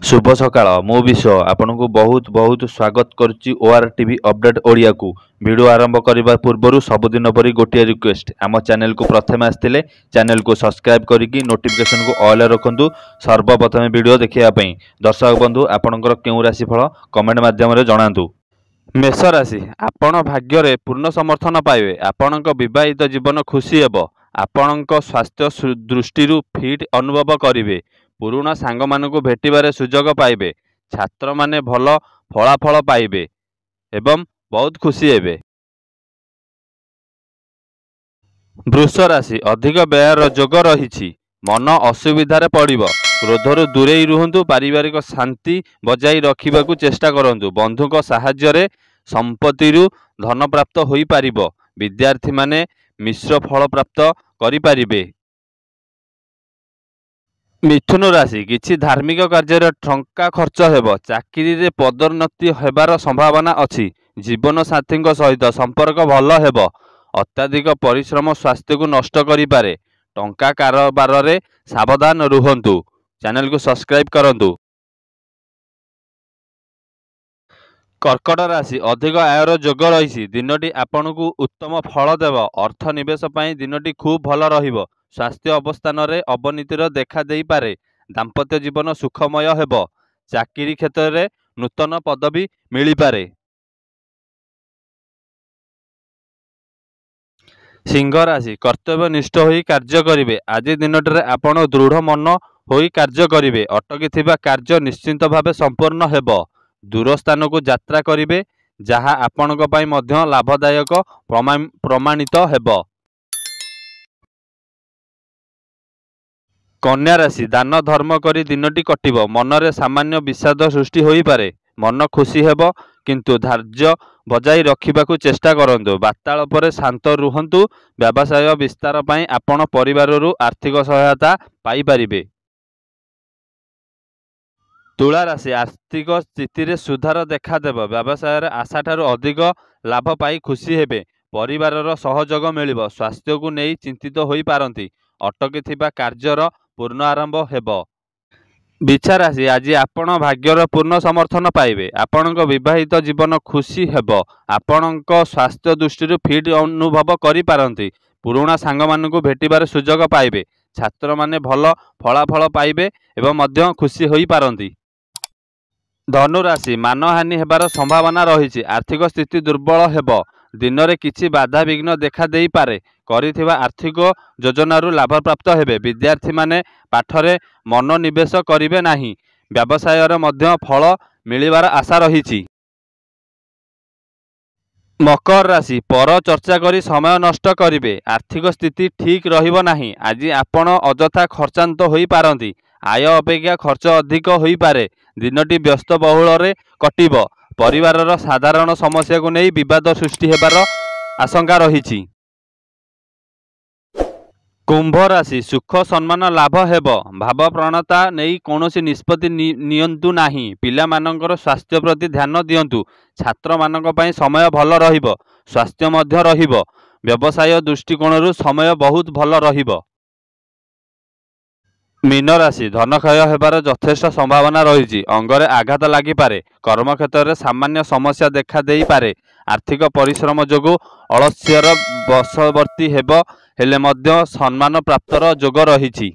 शुभ सकाळ मु विश्व आपनको बहुत बहुत स्वागत करुच्ची ओआर टीवी अपडेट ओडिया को वीडियो आरंभ करने पूर्व सबुदिन परी गोटे रिक्वेस्ट आम चैनल को प्रथम आसते चैनल को सब्सक्राइब करके नोटिफिकेशन को ऑल रखु सर्वप्रथम वीडियो देखा दर्शक बंधु आपणकर क्यों राशिफल कमेंट मध्यम जनातु। मेष राशि आपण भाग्य पूर्ण समर्थन पाइबे आपणक विवाहित जीवन खुशी हेब आपणक स्वास्थ्य दृष्टि फिट अनुभव करेंगे पुराणा सांग मानू भेटार सुजोग पाइबे छात्र माने भल फलाफल पाइबे एवं बहुत खुशी हेबे। वृष राशि अधिक व्ययर जोग रही मन असुविधार पड़िबो क्रोधरु दूरेई रुहंतु पारिवारिक शांति बजाई रखिबाकू चेष्टा करंतु बंधुक सहाय्य संपत्ति धन प्राप्त होई पारिबो विद्यार्थी माने मिश्र फल प्राप्त करि पारिबे। मिथुन राशि किछि धार्मिक कार्य टंका खर्च हेब चाकरी रे पदोन्नति हेबार संभावना अछि जीवन साथी सहित संपर्क भल हेब अत्याधिक परिश्रम स्वास्थ्य को नष्ट करि पारे टंका कारोबार रे सावधान रुहंतु चैनल को सब्सक्राइब करंतु। कर्कट राशि अधिक आयर जोग रही दिनटी आपन को उत्तम फल देव अर्थ निवेश पई दिनटी खूब भल रहिबो स्वास्थ्य अवस्थान रे अवनीतिर देखा देई पारे दाम्पत्य जीवन सुखमय हेब चाकरी क्षेत्र रे नूतन पदवी मिली पारे। सिंह राशि कर्तव्यनिष्ठ होई कार्य करिवे आज दिनटे आपण दृढ़ मन होई कार्य करिवे अटकी थिबा कार्य निश्चिंत भावे संपूर्ण हेब दूर स्थान को यात्रा करिवे जहा आपणक पई मध्य लाभदायक प्रमाणित हेब। कन्या राशि दान धर्म करी दिनटी कटिबो मनरे सामान्य विषाद सृष्टि होई पारे मन खुशी हेब किंतु धैर्य बजाई रखिबाकू चेष्टा करंतु वार्तालाप रे शांत रुहंतु व्यवसाय विस्तार पई आपण परिवाररू आर्थिक सहायता पाई परिबे। तुला राशि आर्थिक स्थिति रे सुधार देखा देब व्यवसाय रे आशा ठारू अधिक लाभ पाई खुशी हेबे परिवारर सहयोग मिलिबो स्वास्थ्य को नहीं चिंतित होई पारंती अटकी थिबा कार्यर पूर्ण आरंभ हेब। बिछा राशि आज आपण भाग्यर पूर्ण समर्थन पाइबे आपणक विवाहित जीवन खुशी हेब आपणक स्वास्थ्य दृष्टि फिट अनुभव करि पारंती पुराणा सांग मानू भेटार सुजोग पाइबे छात्र माने भल फलाफल पाइबे एवं मध्य खुशी होई पारंती। धनु राशि मानहानि हेबार संभावना रही आर्थिक स्थिति दुर्बल हेब दिन में किछि बाधा विघ्न देखा देई पारे करिथिबा आर्थिक योजनारू लाभ प्राप्त हेबे विद्यार्थी माने पाठरे मनोनिवेश करिवे नाही व्यवसाय रे मध्य फल मिलिबार आशा रही। मकर राशि पर चर्चा करी समय नष्ट करिवे आर्थिक स्थिति ठीक रहिबो नाही आज आपण अजथा खर्चांत होई पारंती आय अपेक्षा खर्च अधिक होई पारे दिनटी व्यस्त बहुल रे कटिबो परिवारर साधारण समस्या को नहीं विवाद सृष्टि हेबार आशंका रही। कुंभ राशि सुख सम्मान लाभ हेब भाव प्रणता नहीं कौनसी निष्पत्ति नियंतु नाही पिला मानकर स्वास्थ्य प्रति ध्यान दियंतु छात्र मानक पई समय भल रहिबो स्वास्थ्य मध्य रहिबो व्यवसाय दृष्टिकोण समय बहुत भल रहिबो। मीन राशि धन क्षय हेबार यथेष्ट संभावना रही अंगरे आघात लगी पारे कर्मक्षेत्र में सामान्य समस्या देखा देई पारे आर्थिक परिश्रम जोगु अलस्यर बशवर्ती हेब हेले मध्य सम्मान प्राप्तर जोग रही।